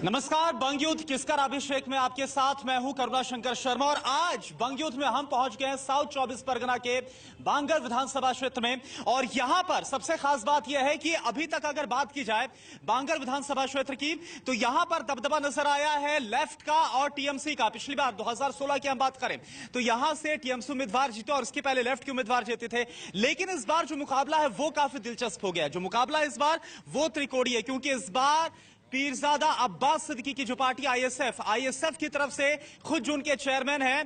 नमस्कार, बंग युद्ध किसका अभिषेक में आपके साथ मैं हूं करुणा शंकर शर्मा। और आज बंग युद्ध में हम पहुंच गए हैं साउथ 24 परगना के बांगर विधानसभा क्षेत्र में। और यहां पर सबसे खास बात यह है कि अभी तक अगर बात की जाए बांगर विधानसभा क्षेत्र की, तो यहां पर दबदबा नजर आया है लेफ्ट का और टीएमसी का। पिछली बार 2016 की हम बात करें तो यहां से टीएमसी उम्मीदवार जीते और उसके पहले लेफ्ट के उम्मीदवार जीते थे। लेकिन इस बार जो मुकाबला है वो काफी दिलचस्प हो गया। जो मुकाबला इस बार वो त्रिकोणीय है, क्योंकि इस बार पीरजादा अब्बास सिद्दीकी की जो पार्टी आईएसएफ की तरफ से खुद जो उनके चेयरमैन हैं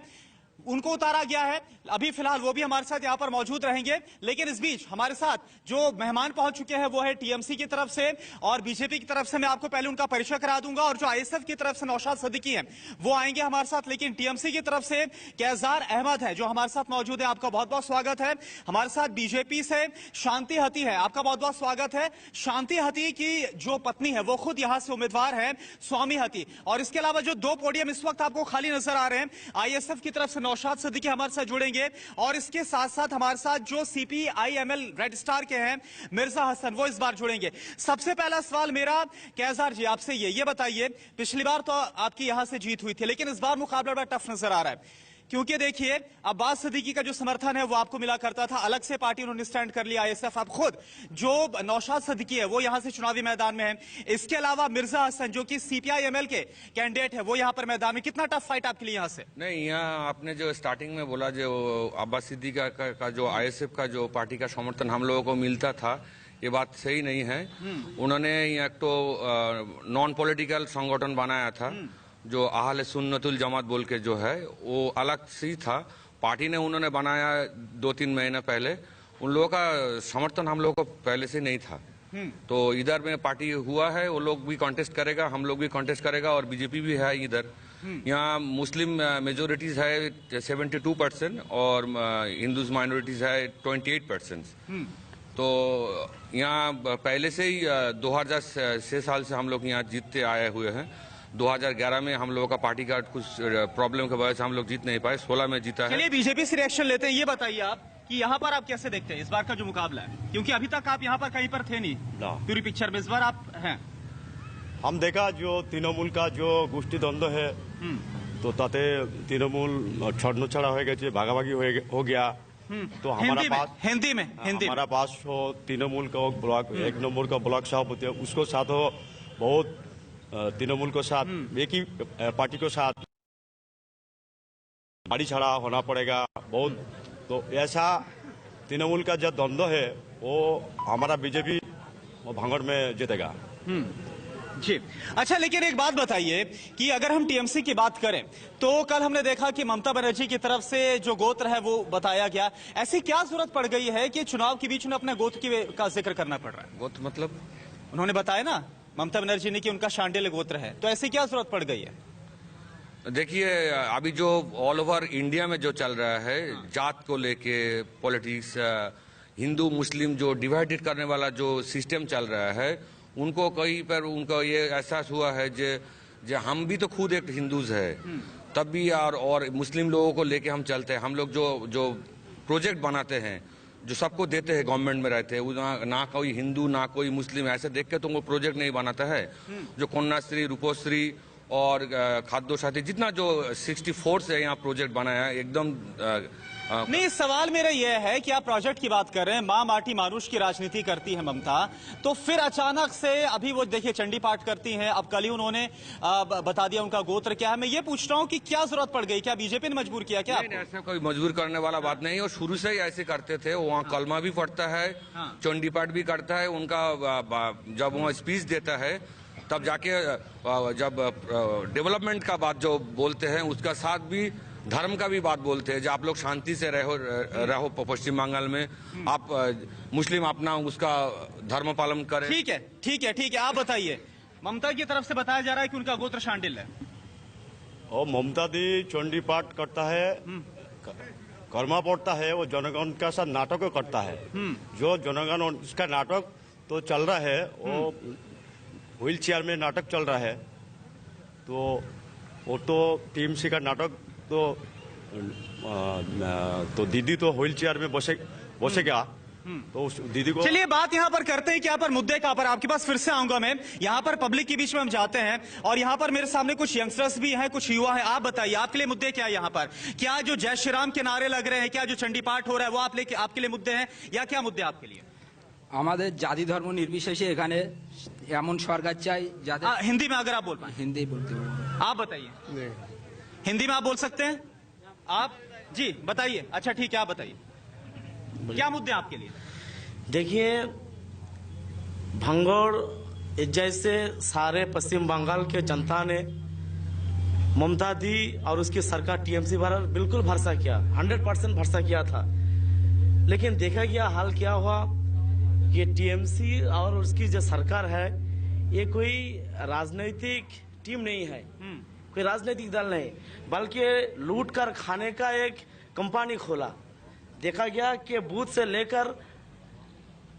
उनको उतारा गया है। अभी फिलहाल वो भी हमारे साथ यहां पर मौजूद रहेंगे। लेकिन इस बीच हमारे साथ जो मेहमान पहुंच चुके हैं वो है टीएमसी की तरफ से और बीजेपी की तरफ से। मैं आपको पहले उनका परिचय करा दूंगा। और जो आईएसएफ की तरफ से नौशाद सिद्दीकी हैं वो आएंगे हमारे साथ। लेकिन टीएमसी की तरफ से कैजार अहमद है जो हमारे साथ मौजूद है। आपका बहुत बहुत स्वागत है। हमारे साथ बीजेपी से शांति हती है, आपका बहुत बहुत स्वागत है। शांति हती की जो पत्नी है वो खुद यहां से उम्मीदवार है, स्वामी हती। और इसके अलावा जो दो पोडियम इस वक्त आपको खाली नजर आ रहे हैं, आईएसएफ की तरफ से नौशाद सिद्दीकी हमारे साथ जुड़ेंगे। और इसके साथ साथ हमारे साथ जो सीपीआईएमएल रेड स्टार के हैं मिर्जा हसन, वो इस बार जुड़ेंगे। सबसे पहला सवाल मेरा कैजार जी आपसे ये बताइए, पिछली बार तो आपकी यहां से जीत हुई थी लेकिन इस बार मुकाबला बड़ा टफ नजर आ रहा है। क्योंकि देखिए अब्बास सिद्दीकी का जो समर्थन है वो आपको मिला करता था, अलग से पार्टी उन्होंने स्टैंड कर लिया आईएसएफ। अब खुद जो नौशाद सिद्दीकी है वो यहां से चुनावी मैदान में है। इसके अलावा मिर्जा हसन जो कि सीपीआईएमएल के कैंडिडेट है वो यहां पर मैदान में। कितना टफ फाइट आपके लिए यहां से? नहीं, यहाँ आपने जो स्टार्टिंग में बोला जो अब्बास सिद्दीकी का जो आईएसएफ का जो पार्टी का समर्थन हम लोगों को मिलता था, ये बात सही नहीं है। उन्होंने एक तो नॉन पॉलिटिकल संगठन बनाया था जो अहले सुन्नतुल जमात बोल के जो है वो अलग सी था। पार्टी ने उन्होंने बनाया 2-3 महीने पहले। उन लोगों का समर्थन हम लोगों को पहले से नहीं था। तो इधर में पार्टी हुआ है, वो लोग भी कॉन्टेस्ट करेगा, हम लोग भी कॉन्टेस्ट करेगा और बीजेपी भी है इधर। यहाँ मुस्लिम मेजोरिटीज है 72% और हिंदूज माइनॉरिटीज है 28%। तो यहाँ पहले से ही 2006 साल से हम लोग यहाँ जीतते आए हुए हैं। 2011 में हम लोगों का पार्टी का कुछ प्रॉब्लम की वजह से हम लोग जीत नहीं पाए, 16 में जीता है। चलिए बीजेपी से रिएक्शन लेते हैं। ये बताइए आप कि यहाँ पर आप कैसे देखते हैं इस बार का जो मुकाबला है, क्योंकि अभी तक आप यहाँ पर कहीं पर थे नहीं पूरी पिक्चर में, इस बार आप हैं। हम देखा जो तृणमूल का जो गोष्ठी द्वंद्व है तो ताते तृणमूल छड़नो छड़ा हो गए, भागाभागी हो गया। तो हमारा पास हो तृणमूल का ब्लॉक 1 नंबर का ब्लॉक सभापति, उसको साथ हो बहुत तृणमूल को साथ एक ही पार्टी को साथ गाड़ी छड़ा होना पड़ेगा बहुत। तो ऐसा तृणमूल का जो द्वंद्व है वो हमारा बीजेपी भांगड़ में जीतेगा। जी अच्छा, लेकिन एक बात बताइए कि अगर हम टीएमसी की बात करें तो कल हमने देखा कि ममता बनर्जी की तरफ से जो गोत्र है वो बताया गया। ऐसी क्या जरूरत पड़ गई है कि चुनाव के बीच में अपने गोत्र का जिक्र करना पड़ रहा है? गोत्र मतलब उन्होंने बताया ना ममता बनर्जी ने कि उनका शांडिल्य गोत्र है, तो ऐसी क्या जरूरत पड़ गई है? देखिए अभी जो ऑल ओवर इंडिया में जो चल रहा है जात को लेके पॉलिटिक्स, हिंदू मुस्लिम जो डिवाइडेड करने वाला जो सिस्टम चल रहा है, उनको कहीं पर उनको ये एहसास हुआ है जो हम भी तो खुद एक हिंदूज है तब भी और मुस्लिम लोगों को लेके हम चलते हैं। हम लोग जो प्रोजेक्ट बनाते हैं जो सबको देते हैं, गवर्नमेंट में रहते हैं, ना कोई हिंदू ना कोई मुस्लिम ऐसे देख के तो वो प्रोजेक्ट नहीं बनाता है। जो कन्याश्री, रूपोश्री और खाद्य साथी जितना जो 64 से यहाँ प्रोजेक्ट बनाया है एकदम नहीं। सवाल मेरा यह है कि आप प्रोजेक्ट की बात कर रहे हैं, माँ माटी मानुष की राजनीति करती है ममता, तो फिर अचानक से अभी वो देखिए चंडी पाठ करती हैं, अब कल ही उन्होंने बता दिया उनका गोत्र क्या है। मैं ये पूछ रहा हूँ कि क्या जरूरत पड़ गई, क्या बीजेपी ने मजबूर किया क्या? नहीं, ऐसा कोई मजबूर करने वाला बात नहीं है। और शुरू से ही ऐसे करते थे। वहाँ कलमा भी पढ़ता है, चंडी पाठ भी करता है। उनका जब वहाँ स्पीच देता है तब जाके जब डेवलपमेंट का बात जो बोलते हैं उसका साथ भी धर्म का भी बात बोलते हैं। जो आप लोग शांति से रहो पश्चिम बंगाल में, आप मुस्लिम अपना उसका धर्म पालन करें। ठीक है। आप बताइए, ममता की तरफ से बताया जा रहा है कि उनका गोत्र शांडिल्य है। और ममता दी चंडी पाठ करता है, कर्मा पढ़ता है, वो जनगण का साथ नाटक करता है। जो जनगण इसका नाटक तो चल रहा है, वो व्हील चेयर में नाटक चल रहा है। तो वो तो टीएमसी का नाटक तो दीदी तो व्हील चेयर में बसेगा तो उस दीदी को चलिए बात यहाँ पर करते हैं कि यहाँ पर मुद्दे कहाँ पर, आपके पास फिर से आऊंगा मैं। यहाँ पर पब्लिक के बीच में हम जाते हैं और यहाँ पर मेरे सामने कुछ यंगस्टर्स भी हैं, कुछ युवा हैं। आप बताइए आपके लिए मुद्दे क्या है यहाँ पर? क्या जो जय श्री राम के नारे लग रहे हैं, क्या जो चंडी पाठ हो रहा है वो आपके लिए मुद्दे हैं, या क्या मुद्दे आपके लिए? আমাদের জাতি ধর্ম নির্বিশেষে এখানে এমন সরকার চাই যাতে हिंदी में अगर आप बोल पाए। हिंदी बोलते हो आप बताइए, हिंदी में आप बोल सकते हैं आप? जी बताइए। अच्छा ठीक है, आप बताइए क्या मुद्दे हैं आपके लिए? देखिए, भंगोड़ जैसे सारे पश्चिम बंगाल के जनता ने ममता दी और उसकी सरकार टीएमसी पर बिल्कुल भरोसा किया, 100% भरोसा किया था। लेकिन देखा गया हाल क्या हुआ, ये टीएमसी और उसकी जो सरकार है ये कोई राजनीतिक टीम नहीं है, कोई राजनीतिक दल नहीं, बल्कि लूट कर खाने का एक कंपनी खोला। देखा गया कि बूथ से लेकर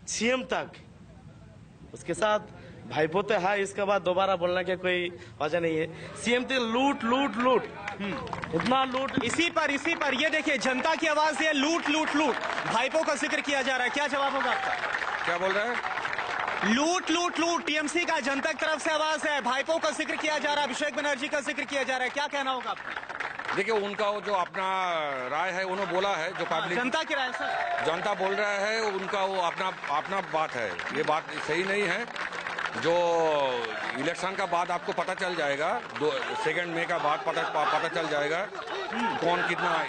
सीएम तक उसके साथ भाईपो तो है, इसके बाद दोबारा बोलने की कोई वजह नहीं है। सीएम तक लूट लूट लूट, इतना लूट। इसी पर ये देखिए जनता की आवाज है, लूट लूट लूट। भाईपो का जिक्र किया जा रहा है, क्या जवाब होगा आपका? क्या बोल रहे हैं? लूट लूट लूट, टीएमसी का जनता की तरफ से आवाज है। भाईपो का जिक्र किया जा रहा है, अभिषेक बनर्जी का जिक्र किया जा रहा है, क्या कहना होगा आपका? देखिए उनका वो जो अपना राय है उन्होंने बोला है, जो पब्लिक जनता की राय सर, जनता बोल रहा है उनका वो अपना बात है, ये बात सही नहीं है। जो इलेक्शन का बाद आपको पता चल जाएगा, 2 मई का बाद पता चल जाएगा कौन कितना है।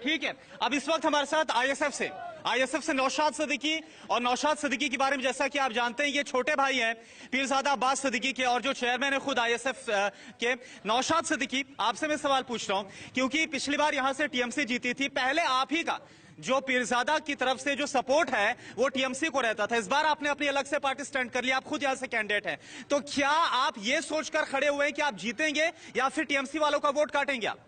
ठीक है। अब इस वक्त हमारे साथ आईएसएफ से नौशाद सिद्दीकी, और नौशाद सिद्दीकी के बारे में जैसा कि आप जानते हैं ये छोटे भाई हैं पीरजादा अब्बास सिद्दीकी के, और जो चेयरमैन है खुद आईएसएफ के नौशाद सिद्दीकी। आपसे मैं सवाल पूछ रहा हूं क्योंकि पिछली बार यहां से टीएमसी जीती थी, पहले आप ही का जो पीरजादा की तरफ से जो सपोर्ट है वो टीएमसी को रहता था। इस बार आपने अपनी अलग से पार्टी स्टैंड कर लिया, आप खुद यहां से कैंडिडेट हैं, तो क्या आप ये सोचकर खड़े हुए हैं कि आप जीतेंगे या फिर टीएमसी वालों का वोट काटेंगे आप?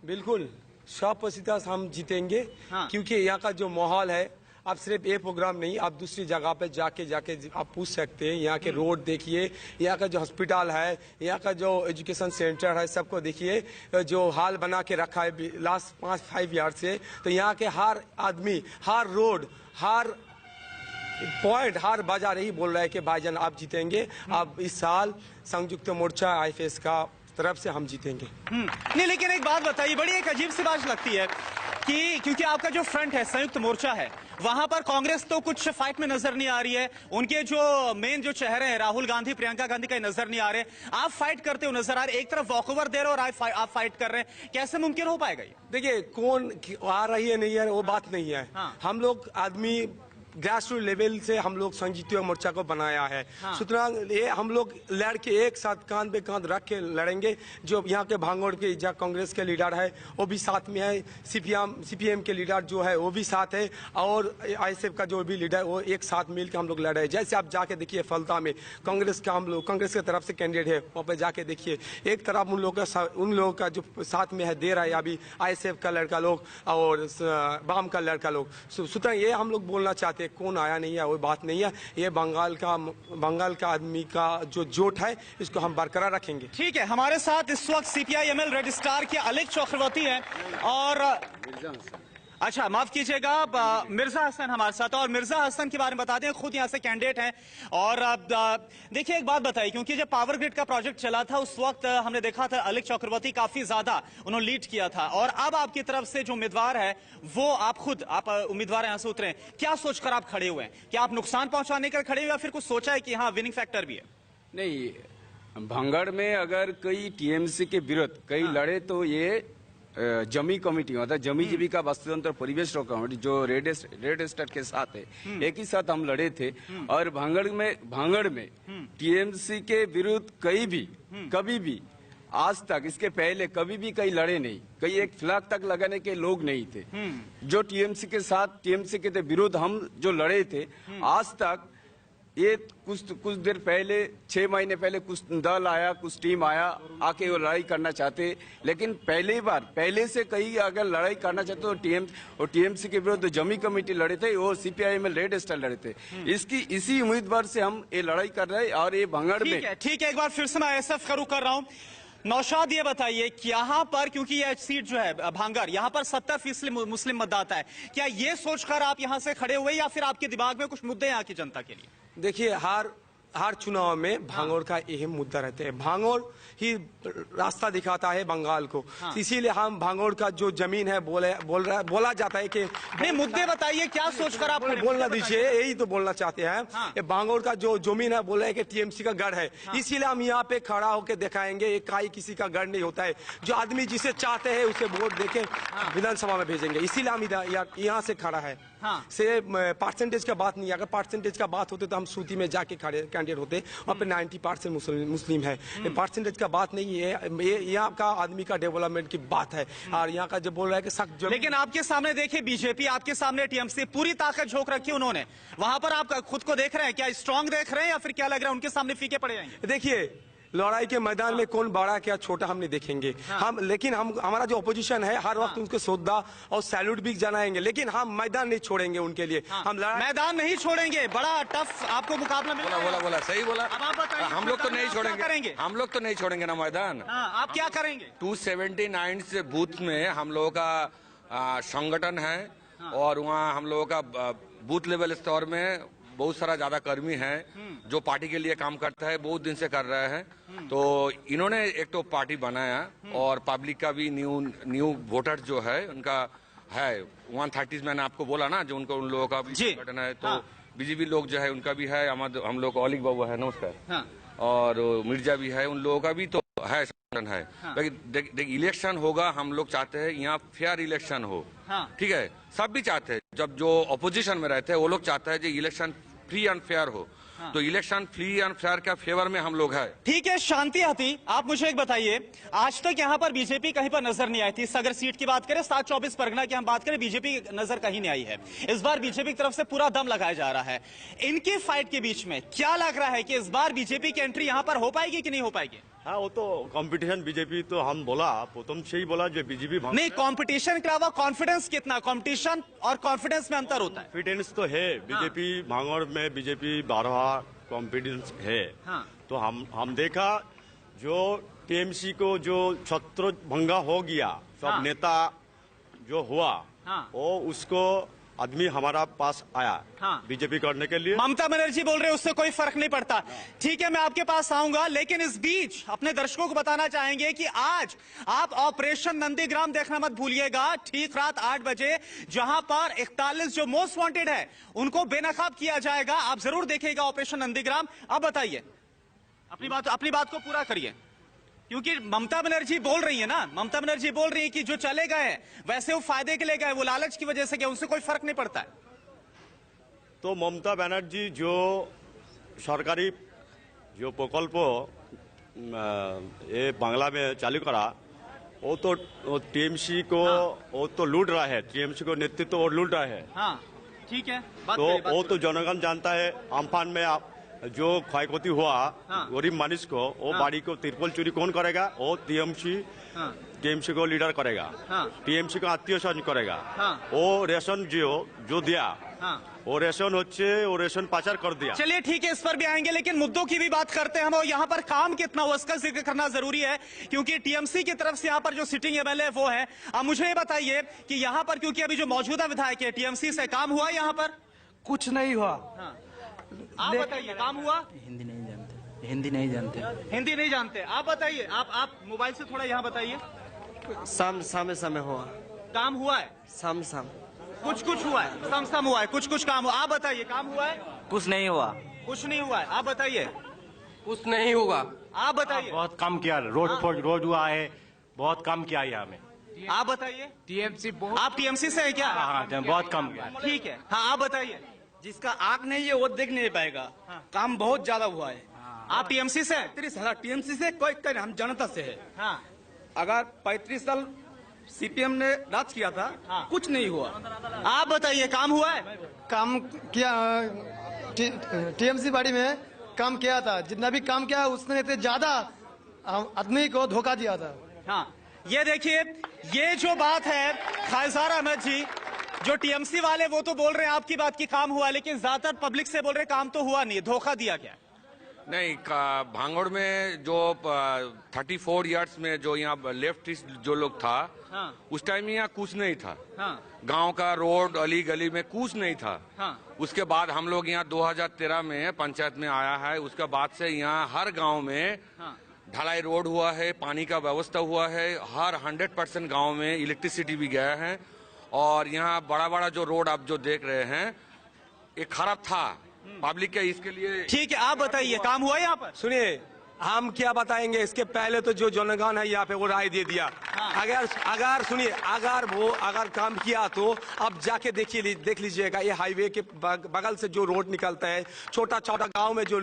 बिल्कुल 100% हम जीतेंगे। हाँ। क्योंकि यहाँ का जो माहौल है, आप सिर्फ ये प्रोग्राम नहीं, आप दूसरी जगह पे जाके आप पूछ सकते हैं। यहाँ के रोड देखिए, यहाँ का जो हॉस्पिटल है, यहाँ का जो एजुकेशन सेंटर है, सबको देखिए जो हाल बना के रखा है लास्ट 5 ईयर से। तो यहाँ के हर आदमी, हर रोड, हर पॉइंट, हर बाजार यही बोल रहा है कि भाईजान आप जीतेंगे। आप इस साल संयुक्त मोर्चा आईएफएस का तरफ से हम जीतेंगे। नहीं, लेकिन एक बात बताइए, बड़ी एक अजीब सी बात लगती है कि क्योंकि आपका जो फ्रंट है संयुक्त मोर्चा है, वहां पर कांग्रेस तो कुछ फाइट में नजर नहीं आ रही है, उनके जो मेन जो चेहरे हैं राहुल गांधी, प्रियंका गांधी का नजर नहीं आ रहे, आप फाइट करते हो नजर आ रहे, एक तरफ वॉकओवर दे रहे हो और आप फाइट कर रहे हैं, कैसे मुमकिन हो पाएगा ये? देखिए कौन आ रही है नहीं है वो बात नहीं है। हाँ। हम लोग आदमी ग्रास रूट लेवल से हम लोग संयुक्त मोर्चा को बनाया है। हाँ। सुतरांग ये हम लोग लड़के एक साथ कांध पे कांध रख के लड़ेंगे। जो यहाँ के भांगोड़ के जहाँ कांग्रेस के लीडर है वो भी साथ में है, सीपीएम के लीडर जो है वो भी साथ है, और आईएसएफ का जो भी लीडर है वो एक साथ मिल के हम लोग लड़ रहे हैं। जैसे आप जाके देखिए फलता में कांग्रेस की तरफ से कैंडिडेट है, वहाँ पे जाके देखिए एक तरफ उन लोगों का जो साथ में है दे रहा है अभी आईएसएफ का लड़का लोग और वाम का लड़का लोग। सुतरांग ये हम लोग बोलना चाहते, कौन आया नहीं है वो बात नहीं है। ये बंगाल का आदमी का जो जोट है इसको हम बरकरार रखेंगे। ठीक है, हमारे साथ इस वक्त सीपीआई-एमएल रेड स्टार के अलिक चक्रवर्ती हैं और अच्छा माफ कीजिएगा मिर्जा हसन हमारे साथ, और मिर्जा हसन के बारे में बता दें खुद यहाँ से कैंडिडेट हैं। और देखिए एक बात बताइए, क्योंकि जब पावर ग्रिड का प्रोजेक्ट चला था उस वक्त हमने देखा था अलिक चक्रवर्ती काफी ज्यादा उन्होंने लीड किया था, और अब आपकी तरफ से जो उम्मीदवार है वो आप उम्मीदवार यहाँ से उतरे, क्या सोचकर आप खड़े हुए हैं? क्या आप नुकसान पहुंचाने कर खड़े हुए या फिर कुछ सोचा है कि हाँ विनिंग फैक्टर भी है? नहीं, भांगड़ में अगर कई टीएमसी के विरुद्ध कई लड़े तो ये जमी कमेटी मतलब जमी जीविका वास्तुतंत्र परिवेश कमेटी जो रेड स्टार के साथ है, एक ही साथ हम लड़े थे। और भांगड़ में टीएमसी के विरुद्ध कभी भी आज तक इसके पहले कभी भी कई लड़े नहीं, कई एक फ्लैग तक लगाने के लोग नहीं थे। जो टीएमसी के साथ टीएमसी के विरुद्ध हम जो लड़े थे, आज तक ये कुछ देर पहले 6 महीने पहले कुछ दल आया, कुछ टीम आया आके वो लड़ाई करना चाहते, लेकिन पहले से कई अगर लड़ाई करना चाहते तो टीएमसी के विरुद्ध जमी कमेटी लड़े थे, वो सीपीआई-एमएल रेड स्टार लड़े थे। इसी उम्मीदवार से हम ये लड़ाई कर रहे हैं। और ये भांगड़ में ठीक है, एक बार फिर से मैं आईएसएफ का रुख कर रहा हूं। नौशाद, ये बताइए कि यहाँ पर क्योंकि यह सीट जो है भांगर, यहाँ पर 70% मुस्लिम मतदाता है, क्या ये सोचकर आप यहाँ से खड़े हुए या फिर आपके दिमाग में कुछ मुद्दे यहाँ की जनता के लिए? देखिए, हर चुनाव में भांगोर का अहम मुद्दा रहते हैं। भांगोर ही रास्ता दिखाता है बंगाल को। इसीलिए हम भांगोर का जो जमीन है बोला जाता है कि नहीं, मुद्दे बताइए, क्या सोचकर आप बोलना दीजिए, यही तो बोलना चाहते हैं। ये भांगोर का जो जमीन है बोला है कि टीएमसी का गढ़ है, इसीलिए हम यहाँ पे खड़ा होकर दिखाएंगे ये काई किसी का गढ़ नहीं होता है। जो आदमी जिसे चाहते हैं उसे वोट देके विधानसभा में भेजेंगे, इसीलिए हम यहाँ से खड़ा है। से परसेंटेज का बात नहीं, अगर परसेंटेज का बात होते तो हम सूती में जाके खड़े कैंडिडेट होते। वहाँ पे 90% मुस्लिम है। परसेंटेज का बात नहीं है, ये यहाँ का आदमी का डेवलपमेंट की बात है। और यहाँ का जो बोल रहा है कि सख्त, लेकिन आपके सामने देखिए बीजेपी, आपके सामने टीएमसी, पूरी ताकत झोंक रखी है उन्होंने। वहां पर आप खुद को देख रहे हैं, क्या स्ट्रांग देख रहे हैं या फिर क्या लग रहा है उनके सामने फीके पड़े जाएंगे? देखिए, लड़ाई के मैदान में कौन बड़ा क्या छोटा हम नहीं देखेंगे। लेकिन हमारा जो अपोजिशन है हर वक्त उनको श्रद्धा और सैल्यूट भी जनाएंगे, लेकिन हम मैदान नहीं छोड़ेंगे उनके लिए। हम मैदान नहीं छोड़ेंगे। बड़ा टफ आपको मुकाबला मिल रहा है। बोला सही बोला। अब आप बताइए, हम लोग तो नहीं करेंगे। छोड़ेंगे, हम लोग तो नहीं छोड़ेंगे ना मैदान। आप क्या करेंगे? 279 से बूथ में हम लोगों का संगठन है और वहाँ हम लोगों का बूथ लेवल स्तर में बहुत सारा ज्यादा कर्मी है जो पार्टी के लिए काम करता है, बहुत दिन से कर रहे हैं। तो इन्होंने एक तो पार्टी बनाया और पब्लिक का भी न्यू वोटर जो है उनका है 130, मैंने आपको बोला ना, जो उन लोगों का भी संगठन है। तो बीजेपी लोग जो है उनका भी है, हम लोग अलीक बाबू है, नमस्कार, और मिर्जा भी है, उन लोगों का भी तो है संगठन है। लेकिन इलेक्शन होगा, हम लोग चाहते हैं यहाँ फेयर इलेक्शन हो। ठीक है, सब भी चाहते हैं, जब जो अपोजिशन में रहते हैं वो लोग चाहते हैं कि इलेक्शन फ्री एंड फेयर हो। तो इलेक्शन फ्री एंड फेयर का फेवर में हम लोग है। ठीक है, शांति हती, आप मुझे एक बताइए, आज तक यहाँ पर बीजेपी कहीं पर नजर नहीं आई थी। अगर सीट की बात करें, 7 24 परगना की हम बात करें, बीजेपी नजर कहीं नहीं आई है। इस बार बीजेपी की तरफ से पूरा दम लगाया जा रहा है। इनकी फाइट के बीच में क्या लग रहा है कि इस बार बीजेपी की एंट्री यहाँ पर हो पाएगी कि नहीं हो पाएगी? हाँ, वो तो कंपटीशन बीजेपी तो हम बोला, प्रथम से ही बोला जो बीजेपी नहीं, कंपटीशन के अलावा कॉन्फिडेंस कितना? कंपटीशन और कॉन्फिडेंस में अंतर होता है। कॉन्फिडेंस तो है, बीजेपी भांगड़ में बीजेपी 12 कॉन्फिडेंस है। तो हम देखा जो टीएमसी को जो छत्र भंगा हो गया, सब नेता जो हुआ वो उसको आदमी हमारा पास आया बीजेपी करने के लिए। ममता बनर्जी बोल रहे हैं उससे कोई फर्क नहीं पड़ता। ठीक है, मैं आपके पास आऊंगा, लेकिन इस बीच अपने दर्शकों को बताना चाहेंगे कि आज आप ऑपरेशन नंदीग्राम देखना मत भूलिएगा। ठीक रात 8 बजे जहां पर 41 जो मोस्ट वांटेड है उनको बेनकाब किया जाएगा। आप जरूर देखिएगा ऑपरेशन नंदीग्राम। अब बताइए, अपनी बात को पूरा करिए, क्योंकि ममता बनर्जी बोल रही है ना, ममता बनर्जी बोल रही है कि जो चले गए वैसे वो फायदे के लिए गए, वो लालच की वजह से गए, उनसे कोई फर्क नहीं पड़ता है। तो ममता बनर्जी जो सरकारी जो प्रकल्प ये बांग्ला में चालू करा, वो तो टीएमसी को वो तो लूट रहा है, टीएमसी को नेतृत्व और लूट रहा है। ठीक है, तो वो तो जनगण जानता है। अम्फान में जो क्षयक्षति हुआ गरीब मानुष को, वो बाड़ी को तिरपल चोरी कौन करेगा? वो टीएमसी को लीडर करेगा, टीएमसी को आत्मीय स्वजन करेगा। वो रेशन जो दिया वो रेशन पाचार कर दिया। चलिए ठीक है, इस पर भी आएंगे, लेकिन मुद्दों की भी बात करते हैं हम। और यहाँ पर काम कितना हुआ उसका जिक्र करना जरूरी है, क्योंकि टीएमसी की तरफ से यहाँ पर जो सिटिंग एमएलए वो है। अब मुझे ये बताइए कि यहाँ पर क्योंकि अभी जो मौजूदा विधायक है टीएमसी से, काम हुआ यहाँ पर? कुछ नहीं हुआ। आप बताइए, काम हुआ? हिंदी नहीं जानते, हिंदी नहीं जानते, हिंदी नहीं जानते। आप बताइए, आप मोबाइल से थोड़ा यहाँ बताइए। समय हुआ, काम हुआ है? कुछ हुआ है, सम हुआ है, कुछ काम हुआ। आप बताइए, काम हुआ है? कुछ नहीं हुआ। कुछ नहीं हुआ है। आप बताइए। कुछ नहीं होगा। आप बताइए। बहुत कम किया, रोड हुआ है, बहुत कम किया यहाँ में। आप बताइए। टीएमसी आप टीएमसी से है क्या? हाँ, बहुत कम किया। ठीक है, हाँ आप बताइए। जिसका आंख नहीं है वो देख नहीं पाएगा। काम बहुत ज्यादा हुआ है। आप टीएमसी से? 35 साल टीएमसी से, कोई हम जनता से है। अगर 35 साल सीपीएम ने राज किया था, कुछ नहीं हुआ। आप बताइए, काम हुआ है? काम किया, टीएमसी बाड़ी में काम किया था, जितना भी काम किया उसने ज्यादा आदमी को धोखा दिया था। हाँ, ये देखिए, ये जो बात है खायसार अहमद जी, जो टीएमसी वाले वो तो बोल रहे हैं आपकी बात की काम हुआ, लेकिन ज्यादातर पब्लिक से बोल रहे काम तो हुआ नहीं, धोखा दिया गया। नहीं, भांगड़ में जो 34 इयर्स में जो यहाँ लेफ्टिस्ट जो लोग था, उस टाइम यहाँ कुछ नहीं था। गांव का रोड अली गली में कुछ नहीं था। उसके बाद हम लोग यहाँ 2013 में पंचायत में आया है। उसके बाद से यहाँ हर गांव में ढलाई रोड हुआ है, पानी का व्यवस्था हुआ है, हर 100% गांव में इलेक्ट्रिसिटी भी गया है। और यहाँ बड़ा बड़ा जो रोड आप जो देख रहे हैं ये खराब था पब्लिक के, इसके लिए। ठीक है, आप बताइए काम हुआ यहाँ पर? सुनिए, हम क्या बताएंगे, इसके पहले तो जो जनगण है यहाँ पे वो राय दे दिया। अगर सुनिए, अगर काम किया तो अब जाके देख लीजिएगा, ये हाईवे के बगल से जो रोड निकलता है, छोटा छोटा गांव में जो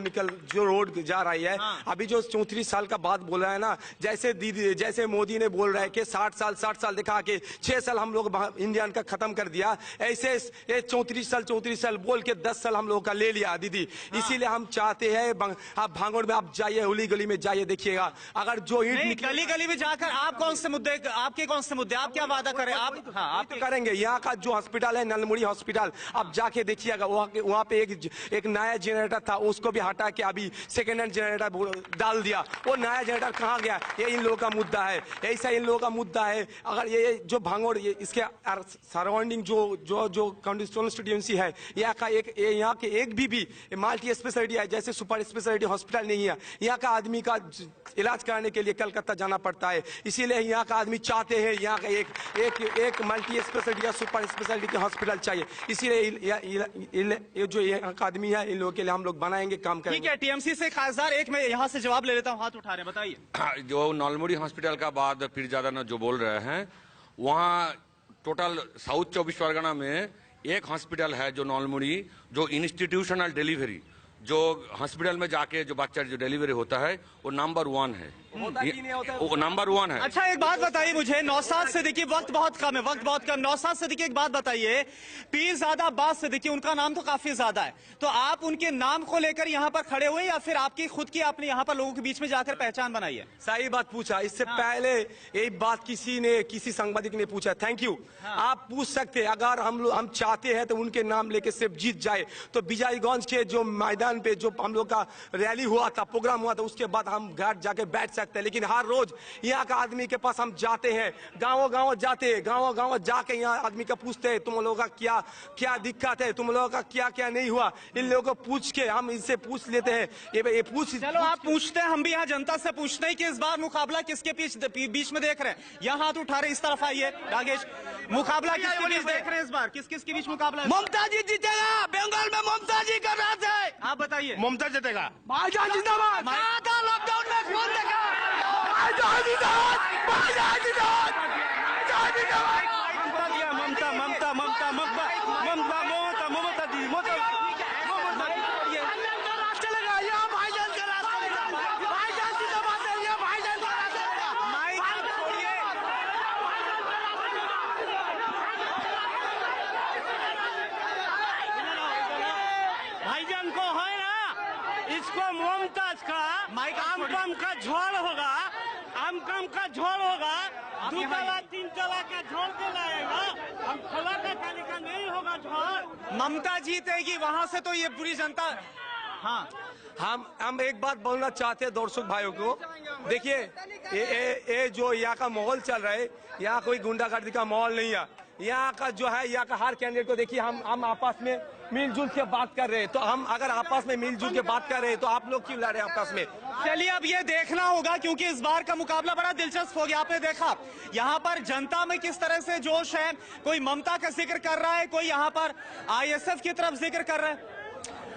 रोड जा रही है। अभी जो 34 साल का बात बोल रहा है ना, जैसे मोदी ने बोल रहा है कि 60 साल दिखा के 6 साल हम लोग इंडियन का खत्म कर दिया, ऐसे ये 34 साल बोल के 10 साल हम लोग का ले लिया दीदी। इसीलिए हम चाहते हैं आप भांगड़ में आप जाइए, गली में जाइए, देखिएगा अगर जो ईंट गली गली में जाकर आप कौन से मुद्दे, आपके कौन से मुद्दे, आप क्या वादा करें? आप तो करेंगे। यहाँ का जो हॉस्पिटल है नलमुड़ी हॉस्पिटल, आप जाके देखिएगा, वहाँ पे एक नया जनरेटर था, उसको भी हटा के अभी सेकेंड हैंड जनरेटर डाल दिया। वो नया जनरेटर कहाँ गया? ये इन लोगों का मुद्दा है, ऐसा इन लोगों का मुद्दा है। अगर ये जो भांगड़ इसके सराउंडिंग जो कंस्टिट्यूएंसी है, यहाँ के एक भी मल्टी स्पेशलिटी है, जैसे सुपर स्पेशलिटी हॉस्पिटल नहीं है। यहाँ का आदमी का इलाज कराने के लिए कलकत्ता जाना पड़ता है। इसीलिए यहाँ का आदमी चाहते हैं यहाँ का एक मल्टी स्पेशलिटी या सुपर स्पेशलिटी का हॉस्पिटल चाहिए। इसीलिए जो यहाँ का आदमी है, इन लोगों के लिए हम लोग बनाएंगे, काम करेंगे। ठीक है, टीएमसी से खासदार एक मैं यहाँ से जवाब ले लेता हूँ, हाथ उठा रहे हैं, बताइए। जो नलमुड़ी हॉस्पिटल का बाद फिर ज्यादा न जो बोल रहे हैं, वहाँ टोटल साउथ 24 परगना में एक हॉस्पिटल है जो नलमुड़ी, जो इंस्टीट्यूशनल डिलीवरी, जो हॉस्पिटल में जाके जो बच्चा जो डिलीवरी होता है वो नंबर 1 है, वो नंबर 1 है। अच्छा, एक बात बताइए मुझे, नौशाद सिद्दीकी, वक्त बहुत कम है, वक्त बहुत कम। नौशाद सिद्दीकी, एक बात बताइए, पीरजादा अब्बास सिद्दीकी, उनका नाम तो काफी ज्यादा है, तो आप उनके नाम को लेकर यहाँ पर खड़े हुए या फिर आपकी खुद की आपने यहाँ पर लोगों के बीच में जाकर पहचान बनाई है? सही बात पूछा। इससे पहले एक बात किसी सांबादिक ने पूछा, थैंक यू। आप पूछ सकते, अगर हम चाहते हैं तो उनके नाम लेके सिर्फ जीत जाए तो बिजाईगंज के जो मैदान पे जो हम लोग का रैली हुआ था, प्रोग्राम हुआ था, उसके बाद हम घर जाके बैठ सकते हैं। लेकिन हर रोज यहाँ का आदमी के पास हम जाते हैं, गाँव जाते हैं, गाँव जाके यहाँ आदमी का पूछते हैं, तुम लोगों का क्या दिक्कत है, तुम लोगों का क्या नहीं हुआ। इन लोगों को पूछ के हम इनसे पूछ लेते हैं। ये चलो, आप पूछते हैं, हम भी यहाँ जनता से पूछते हैं कि इस बार मुकाबला किसके बीच में देख रहे हैं? यहाँ हाथ उठा रहे, इस तरफ आइए रागेश, मुकाबला किसके बीच देख रहे हैं इस बार? किसके बीच मुकाबला है? ममता जी जीतेगा, बंगाल में ममता जी का राज है। आप बताइए। ममता जीतेगा। भाईजान जिंदाबाद। लॉकडाउन में कौन देखा? भाईजान जिंदाबाद, भाईजान जिंदाबाद, भाईजान जिंदाबाद। ममता ममता ममता ममता ममता ममता ममता दी ममता चलेगा, यहाँ भाईजान का राज चलेगा। भाईजान जिंदाबाद है, यहाँ भाईजान का राज चलेगा। भाईजान को है ना, इसको मुमताज का आम का झोल होगा, आम का झोल होगा, 2 तला 3 तला का झोल के लाएगा, हम खोला का तालिका नहीं होगा झोल। ममता जीतेगी वहां से, तो ये पूरी जनता। हाँ, हम एक बात बोलना चाहते हैं दर्शक भाइयों को, देखिए ये जो यहाँ का माहौल चल रहा है, यहाँ कोई गुंडागर्दी का माहौल नहीं है। यहाँ का जो है, यहाँ का हर कैंडिडेट को देखिए, हम आपस में मिलजुल के बात कर रहे हैं। तो हम अगर आपस में मिलजुल के बात कर रहे हैं तो आप लोग क्यों लड़ रहे हैं आपस में? चलिए, अब ये देखना होगा, क्योंकि इस बार का मुकाबला बड़ा दिलचस्प हो गया। आपने देखा यहाँ पर जनता में किस तरह से जोश है, कोई ममता का जिक्र कर रहा है, कोई यहाँ पर आईएसएफ की तरफ जिक्र कर रहा है।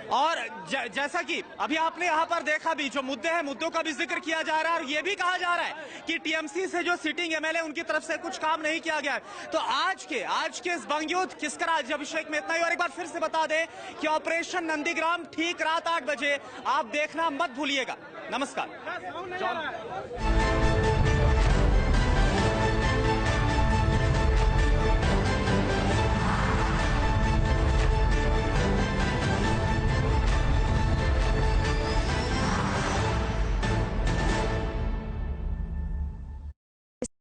और जैसा कि अभी आपने यहाँ पर देखा भी, जो मुद्दे हैं, मुद्दों का भी जिक्र किया जा रहा है, और ये भी कहा जा रहा है कि टीएमसी से जो सिटिंग एमएलए उनकी तरफ से कुछ काम नहीं किया गया है। तो आज के इस बंगयुद्ध किसका राज्याभिषेक में इतना ही। और एक बार फिर से बता दें कि ऑपरेशन नंदीग्राम ठीक रात 8 बजे आप देखना मत भूलिएगा। नमस्कार।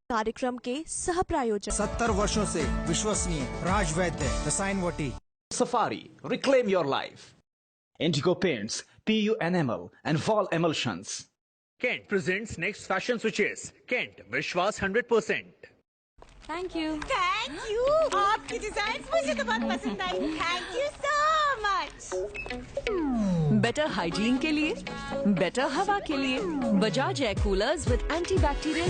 कार्यक्रम के सह प्रायोजक 70 वर्षों से विश्वसनीय राज वैद्य रसायन वटी। Safari, reclaim your life. Indigo Paints, PU Enamel and Wall Emulsions. Kent presents next fashion switches. Kent, Vishwas 100%. Thank you. Thank you. आपकी डिजाइन मुझे तो बहुत पसंद आई। Thank you so much. Better hygiene के लिए, बेटर हवा के लिए, Bajaj air coolers with antibacterial